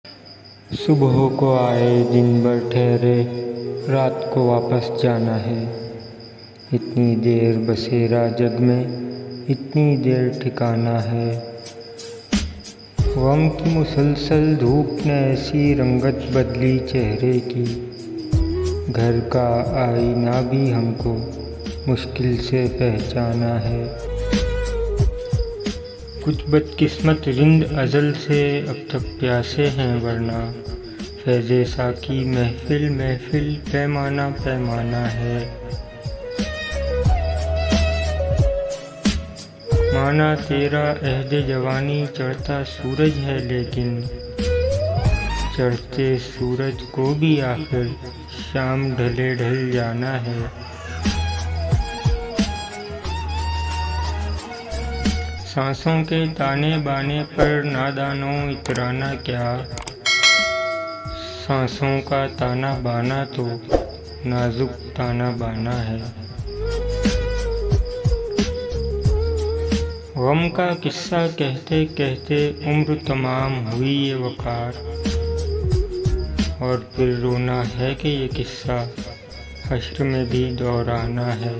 सुबह को आए दिन भर ठहरे, रात को वापस जाना है। इतनी देर बसेरा जग में, इतनी देर ठिकाना है। गम की मुसलसल धूप ने ऐसी रंगत बदली चेहरे की, घर का आईना भी हमको मुश्किल से पहचाना है। कुछ बदकिस्मत रिंद अज़ल से अब तक प्यासे हैं, वरना फैज़े साकी महफिल महफिल पैमाना पैमाना है। माना तेरा अहद जवानी चढ़ता सूरज है, लेकिन चढ़ते सूरज को भी आखिर शाम ढले ढल जाना है। सांसों के ताने बाने पर नादानों इतराना क्या, सांसों का ताना बाना तो नाजुक ताना बाना है। गम का किस्सा कहते कहते उम्र तमाम हुई ये वकार, और फिर रोना है कि ये किस्सा हश्र में भी दोहराना है।